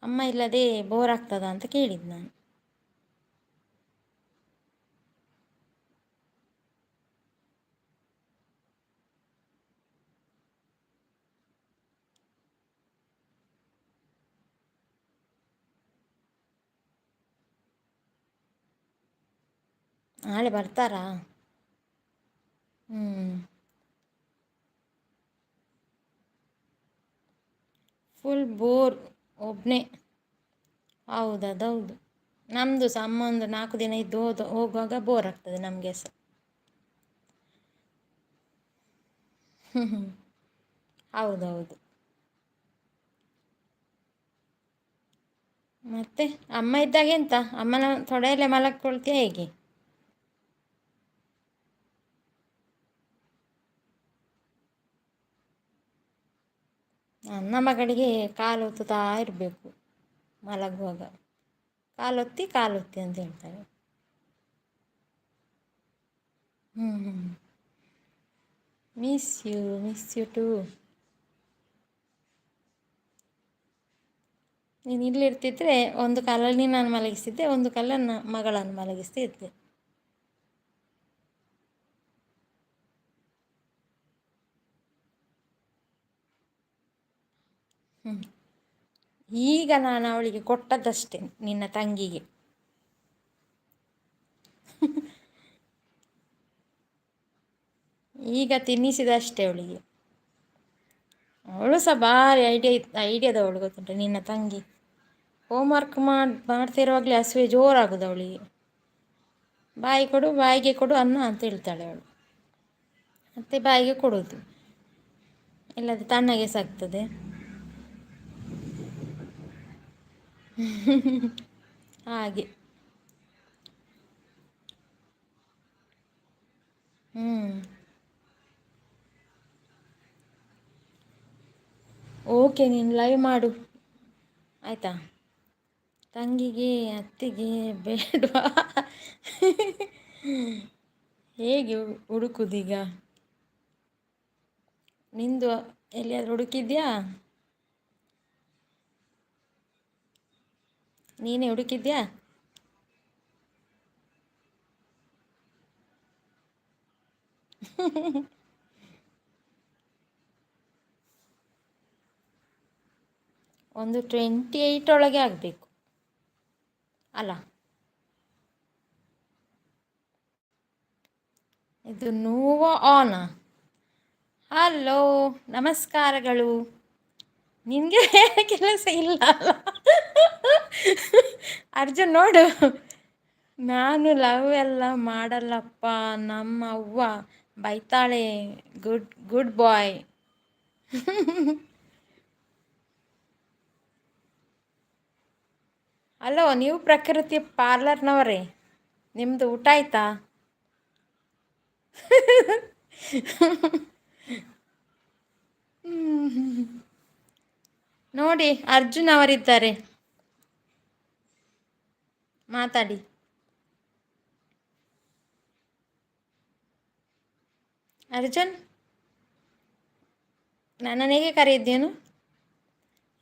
ಅಮ್ಮ ಇಲ್ಲದೆ ಬೋರ್ ಆಗ್ತದ ಅಂತ ಕೇಳಿದ್ದು ನಾನು. ನಾಳೆ ಬರ್ತಾರಾ? ಫುಲ್ ಬೋರ್, ಒಬ್ಬನೇ. ಹೌದೌದು, ನಮ್ಮದು ಸಹ ಅಮ್ಮ ಒಂದು 4 ದಿನ ಇದ್ದು ಹೋಗುವಾಗ ಬೋರ್ ಆಗ್ತದೆ ನಮಗೆ ಸಹ. ಹೌದೌದು. ಮತ್ತೆ ಅಮ್ಮ ಇದ್ದಾಗ ಎಂತ, ಅಮ್ಮನ ತೊಡೆಯಲ್ಲೇ ಮಲಗ್ಕೊಳ್ತೀಯ ಹೇಗೆ? ನನ್ನ ಮಗಳಿಗೆ ಕಾಲೊತ್ತುತ್ತಾ ಇರಬೇಕು ಮಲಗುವಾಗ. ಕಾಲೊತ್ತಿ ಕಾಲೊತ್ತಿ ಅಂತ ಹೇಳ್ತಾಳೆ. Miss you too. ನೀನು ಇಲ್ಲಿರ್ತಿದ್ರೆ ಒಂದು ಕಾಲಲ್ಲಿ ನಾನು ಮಲಗಿಸ್ತಿದ್ದೆ, ಒಂದು ಕಾಲನ್ನು ಮಗಳನ್ನು ಮಲಗಿಸ್ತಿದ್ದೆ. ಈಗ ನಾನು ಅವಳಿಗೆ ಕೊಟ್ಟದ್ದಷ್ಟೇ, ನಿನ್ನ ತಂಗಿಗೆ. ಈಗ ತಿನ್ನಿಸಿದಷ್ಟೇ ಅವಳಿಗೆ. ಅವಳು ಸಹ ಭಾರಿ ಐಡಿಯಾದವಳು ಗೊತ್ತುಂಟು ನಿನ್ನ ತಂಗಿ. ಹೋಮ್ವರ್ಕ್ ಮಾಡ್ತಿರುವಾಗಲೇ ಹಸುವೆ ಜೋರಾಗೋದು ಅವಳಿಗೆ. ಬಾಯಿಗೆ ಕೊಡು ಅನ್ನ ಅಂತ ಹೇಳ್ತಾಳೆ ಅವಳು. ಮತ್ತು ಬಾಯಿಗೆ ಕೊಡೋದು, ಇಲ್ಲದೆ ತಣ್ಣಗೆ ಸಾಕ್ತದೆ. ಹಾಗೆ. ಓಕೆ, ನೀನು ಲೈವ್ ಮಾಡು ಆಯಿತಾ? ತಂಗಿಗೆ ಅತ್ತಿಗೆ ಬೇಡವಾ? ಹೇಗೆ ಹುಡುಕುದೀಗ? ನಿಂದು ಎಲ್ಲಿಯಾದರೂ ಹುಡುಕಿದ್ಯಾ? ನೀನೇ ಹುಡುಕಿದ್ಯಾ? ಒಂದು 28 ಒಳಗೆ ಆಗಬೇಕು. ಅಲ್ಲ, ಇದು ನೋವಾ ಆನ. ಹಲೋ, ನಮಸ್ಕಾರಗಳು. ನಿನಗೆ ಕೆಲಸ ಇಲ್ಲ ಅಲ್ಲ? ಅರ್ಜುನ್ ನೋಡು, ನಾನು ಲವ್ ಎಲ್ಲ ಮಾಡಲ್ಲಪ್ಪ, ನಮ್ಮ ಅವ್ವ ಬೈತಾಳೆ. ಗುಡ್ ಗುಡ್ ಬಾಯ್. ಹಲೋ, ನೀವು ಪ್ರಕೃತಿ ಪಾರ್ಲರ್ನವರೇ, ನಿಮ್ಮದು ಊಟ ಆಯ್ತಾ? ನೋಡಿ, ಅರ್ಜುನ್ ಅವರಿದ್ದಾರೆ, ಮಾತಾಡಿ. ಅರ್ಜುನ್, ನನ್ನನ್ನು ಹೇಗೆ ಕರೆಯಿದ್ದೇನು?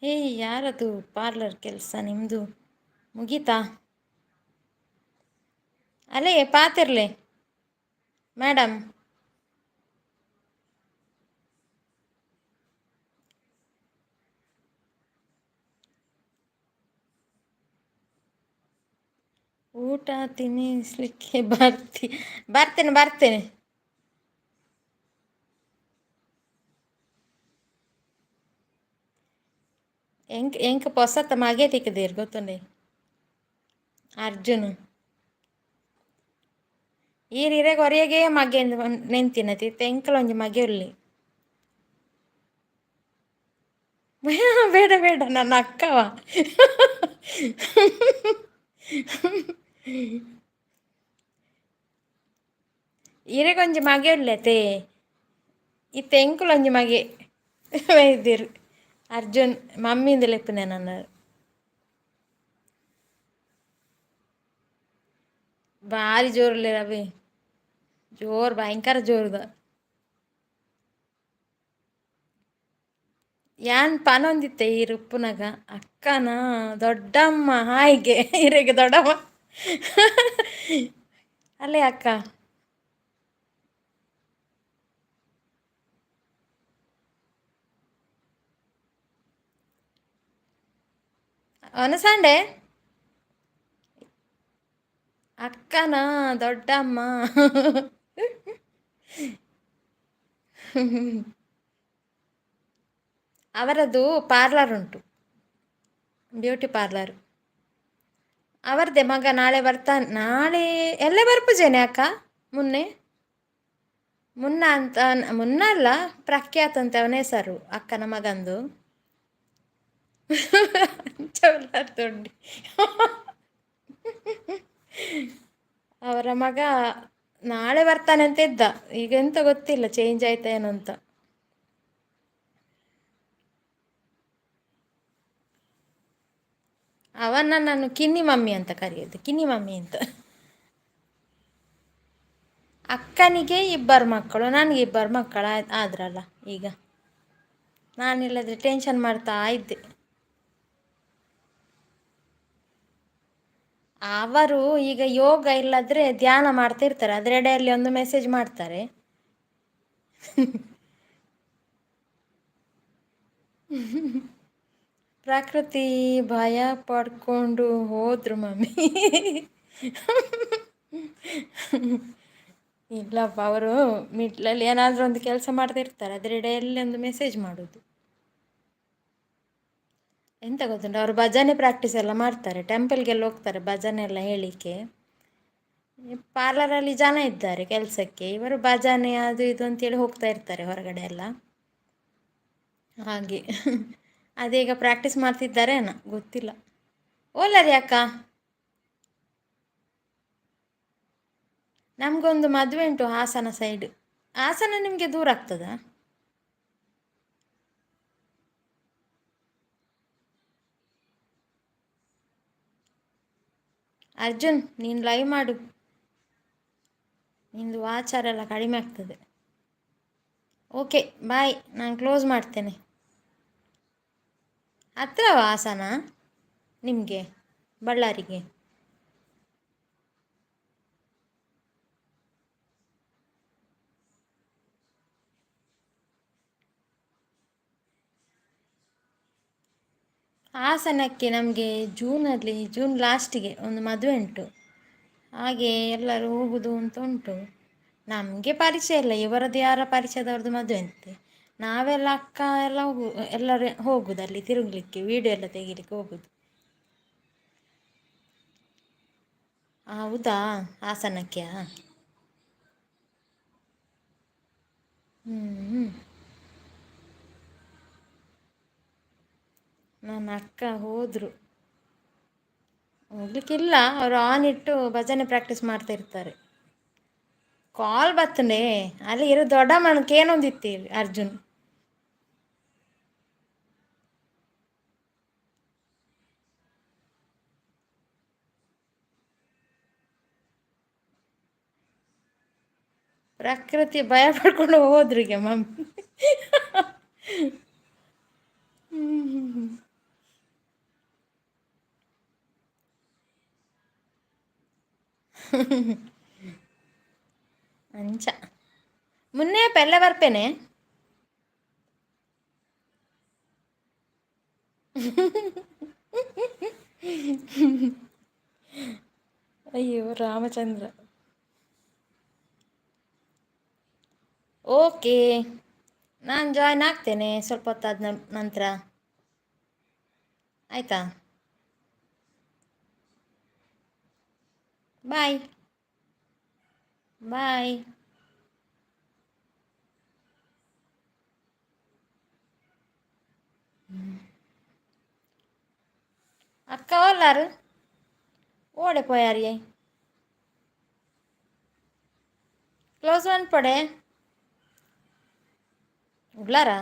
ಏಯ್, ಯಾರದು ಪಾರ್ಲರ್ ಕೆಲಸ ನಿಮ್ಮದು ಮುಗೀತಾ? ಅಲ್ಲೇ ಪಾತಿರ್ಲೆ ಮೇಡಮ್. ಊಟ ತಿನ್ನಿಸ್ಲಿಕ್ಕೆ ಬರ್ತೇನೆ ಬರ್ತೇನೆ. ಎಂಕ ಪೊಸತ್ತ ಮಗೆ ತಿಕ್ಕದೇರು ಗೊತ್ತುಂಡೆ ಅರ್ಜುನ್. ಈ ರೀರೆಗೆ ಹೊರೆಗೆ ಮಗೆ ನೆಂತಿನತಿ ತೆಂಕಲೊಂಜಿ ಮಗೆ ಉರ್ಲಿ. ಬೇಡ ಬೇಡ, ನನ್ನ ಅಕ್ಕವ. ಈರೆಗೊಂಜಿ ಮಗೆ ಉಳ್ಳತೆ ಇತ್ತ ಎಂಕುಲೊಂಜಿ ಮಗೆ ಇದ್ದೀರು. ಅರ್ಜುನ್ ಮಮ್ಮಿಂದ ಲೆಪ್ಪನೆ ನನ್ನ. ಭಾರಿ ಜೋರುಲೆ ರವಿ, ಜೋರು ಭಯಂಕರ ಜೋರುದ. ಯಾನ್ ಪನೊಂದಿತ್ತೆ ಈ ರುಪ್ಪುನಗ ಅಕ್ಕನ ದೊಡ್ಡಮ್ಮ ಹಾಯಿಗೆ ಇರೆಗೆ ದೊಡ್ಡಮ್ಮ. ಅಲ್ಲೇ ಅಕ್ಕ. ಅವನಸಂಡೆ ಅಕ್ಕನ ದೊಡ್ಡಮ್ಮ. ಅವರದ್ದು ಪಾರ್ಲರ್ ಉಂಟು, ಬ್ಯೂಟಿ ಪಾರ್ಲರ್. ಅವರದೇ ಮಗ ನಾಳೆ ಬರ್ತಾನೆ. ನಾಳೆ ಎಲ್ಲೇ ಬರ್ಪುಜೇನೆ ಅಕ್ಕ. ಮುನ್ನೆ ಮುನ್ನ ಅಂತ, ಮುನ್ನ ಅಲ್ಲ, ಪ್ರಖ್ಯಾತ್ ಅಂತ ಅವನ ಹೆಸರು, ಅಕ್ಕನ ಮಗಂದು. ಚೌಲಾರ್ದೊಂಡಿ ಅವರ ಮಗ ನಾಳೆ ಬರ್ತಾನೆ ಅಂತ ಇದ್ದ. ಈಗ ಎಂತ ಗೊತ್ತಿಲ್ಲ, ಚೇಂಜ್ ಆಯ್ತಾ ಏನೋ ಅಂತ. ಅವನ್ನ ನಾನು ಕಿನ್ನಿ ಮಮ್ಮಿ ಅಂತ ಕರೆಯೋದು, ಕಿನ್ನಿ ಮಮ್ಮಿ ಅಂತ. ಅಕ್ಕನಿಗೆ 2 ಮಕ್ಕಳು, ನನಗೆ 2 ಮಕ್ಕಳು ಆದ್ರಲ್ಲ ಈಗ. ನಾನಿಲ್ಲದ್ರೆ ಟೆನ್ಷನ್ ಮಾಡ್ತಾ ಇದ್ದೆ. ಅವರು ಈಗ ಯೋಗ ಇಲ್ಲದ್ರೆ ಧ್ಯಾನ ಮಾಡ್ತಿರ್ತಾರೆ, ಅದರೆಡೆಯಲ್ಲಿ ಒಂದು ಮೆಸೇಜ್ ಮಾಡ್ತಾರೆ. ಪ್ರಕೃತಿ ಭಯ ಪಡ್ಕೊಂಡು ಹೋದ್ರು ಮಮ್ಮಿ. ಇಲ್ಲಪ್ಪ, ಅವರು ಮಿಡ್ಲಲ್ಲಿ ಏನಾದರೂ ಒಂದು ಕೆಲಸ ಮಾಡ್ತಿರ್ತಾರೆ, ಅದರೆಡೆಯಲ್ಲಿ ಒಂದು ಮೆಸೇಜ್ ಮಾಡೋದು. ಎಂತ ಗೊತ್ತುಂಟು, ಅವರು ಭಜನೆ ಪ್ರಾಕ್ಟೀಸ್ ಎಲ್ಲ ಮಾಡ್ತಾರೆ, ಟೆಂಪಲ್ಗೆಲ್ಲ ಹೋಗ್ತಾರೆ ಭಜನೆ ಎಲ್ಲ ಹೇಳಲಿಕ್ಕೆ. ಪಾರ್ಲರಲ್ಲಿ ಜನ ಇದ್ದಾರೆ ಕೆಲಸಕ್ಕೆ, ಇವರು ಭಜನೆ ಅದು ಇದು ಅಂತೇಳಿ ಹೋಗ್ತಾ ಇರ್ತಾರೆ ಹೊರಗಡೆ ಎಲ್ಲ. ಹಾಗೆ ಅದೀಗ ಪ್ರಾಕ್ಟೀಸ್ ಮಾಡ್ತಿದ್ದಾರೆ ಏನೋ ಗೊತ್ತಿಲ್ಲ. ಓಲರಿ ಅಕ್ಕ, ನಮಗೊಂದು ಮದುವೆ ಉಂಟು ಹಾಸನ ಸೈಡ್. ಹಾಸನ ನಿಮಗೆ ದೂರ ಆಗ್ತದಾ? ಅರ್ಜುನ್, ನೀನು ಲೈವ್ ಮಾಡು, ನಿಂದು ವಾಚಾರ ಎಲ್ಲ ಕಡಿಮೆ ಆಗ್ತದೆ. ಓಕೆ ಬಾಯ್, ನಾನು ಕ್ಲೋಸ್ ಮಾಡ್ತೇನೆ. ಹತ್ರವಾ ಹಾಸನ ನಿಮಗೆ ಬಳ್ಳಾರಿಗೆ? ಹಾಸನಕ್ಕೆ ನಮಗೆ ಜೂನ್ ಲಾಸ್ಟಿಗೆ ಒಂದು ಮದುವೆ ಉಂಟು. ಹಾಗೆ ಎಲ್ಲರೂ ಹೋಗುದು ಅಂತ ಉಂಟು. ನಮಗೆ ಪರಿಚಯ ಇಲ್ಲ, ಇವರದ್ದು ಯಾರ ಪರಿಚಯದವ್ರದ್ದು ಮದುವೆ ಅಂತೆ. ನಾವೆಲ್ಲ ಅಕ್ಕ ಎಲ್ಲ ಎಲ್ಲರೂ ಹೋಗುದು ಅಲ್ಲಿ ತಿರುಗಲಿಕ್ಕೆ, ವೀಡಿಯೋ ಎಲ್ಲ ತೆಗಿಲಿಕ್ಕೆ ಹೋಗುದು. ಹೌದಾ, ಹಾಸನಕ್ಕೆ? ಹ್ಞೂ. ನನ್ನ ಅಕ್ಕ ಹೋದರು. ಹೋಗ್ಲಿಕ್ಕಿಲ್ಲ, ಅವರು ಆನ್ ಇಟ್ಟು ಭಜನೆ ಪ್ರಾಕ್ಟೀಸ್ ಮಾಡ್ತಾ ಇರ್ತಾರೆ. ಕಾಲ್ ಬರ್ತನೆ ಅಲ್ಲಿ ಇರೋ ದೊಡ್ಡ ಮಣಕ್ಕೆ ಏನೊಂದಿತ್ತೀವಿ ಅರ್ಜುನ್. ಪ್ರಕೃತಿ ಭಯ ಪಡ್ಕೊಂಡು ಹೋದ್ರಿಗೆ ಮಮ್ಮಿ. ಅಂಚ ಮುನ್ನೆ ಪೆಲ್ಲ ಬರ್ಪೇನೆ. ಅಯ್ಯೋ ರಾಮಚಂದ್ರ. ಓಕೆ, ನಾನು ಜಾಯ್ನ್ ಆಗ್ತೇನೆ ಸ್ವಲ್ಪ ಹೊತ್ತಾದ ನಂತರ. ಆಯಿತಾ? ಬಾಯ್ ಬಾಯ್. ಅಕ್ಕ ಓಲಾರು ಓಡೆ ಪೋಯಾರಿಯೇ ಕ್ಲೋಸ್ ಒನ್ ಪಡೆ ಉಡ್ಲಾರಾ?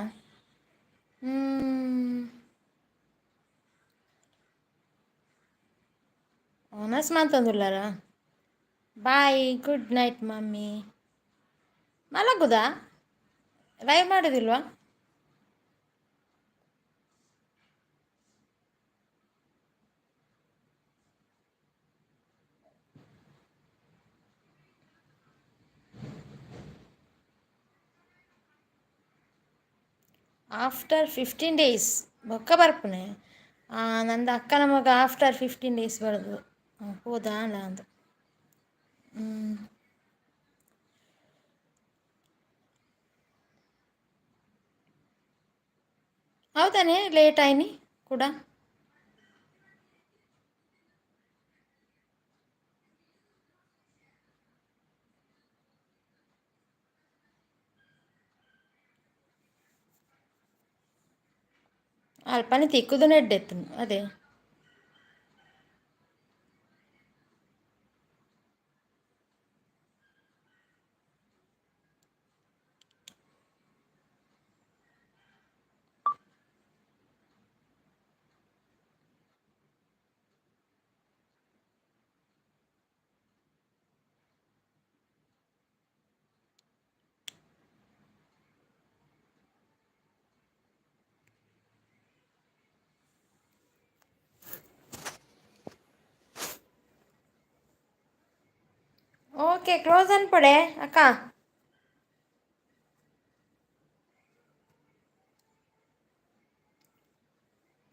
ಆನರ್ಸ್ ಮಾತಂದುಲ್ಲಾರ. Bye, good night mummy. ಮಲಗುದಾ? ಲೈವ್ ಮಾಡೋದಿಲ್ವಾ? ಆಫ್ಟರ್ 15 days ಬೊಕ್ಕ ಬರ್ಪುನೆ. ನಂದು ಅಕ್ಕನ ಮಗ ಆಫ್ಟರ್ 15 days ಬರೋದು. ಹೋದಾ ಅಲ್ಲ ಅಂದು. ಹೌದಾನೆ, ಲೇಟ್ ಆಯ್ನಿ ಕೂಡ. ಅಲ್ಪನೆ ತಿಕ್ಕುದು ನೆಡ್ಡೆತ್ತು ಅದೇ. ಓಕೆ, ಕ್ಲೋಸ್ ಅನ್ಪಡೆ ಅಕ್ಕ.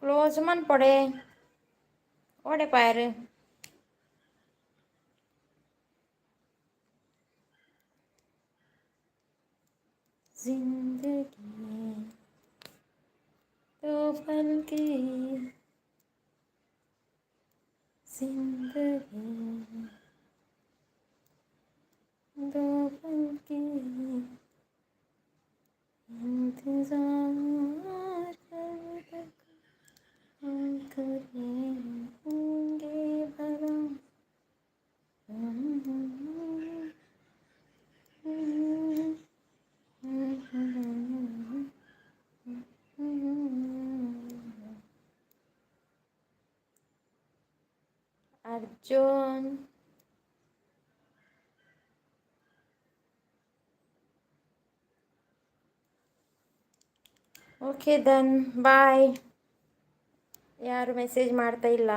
ಕ್ಲೋಸ್ ಮನ್ಪಡೆ ಓಡೆ ಪಾಯರು. जिंदगी दो पल की जिंदगी दो पल की इंतजार कर हम करेंगे भला। अर्जुन, ಓಕೆ ದನ್ ಬಾಯ್. ಯಾರು ಮೆಸೇಜ್ ಮಾಡ್ತಾ ಇಲ್ಲ.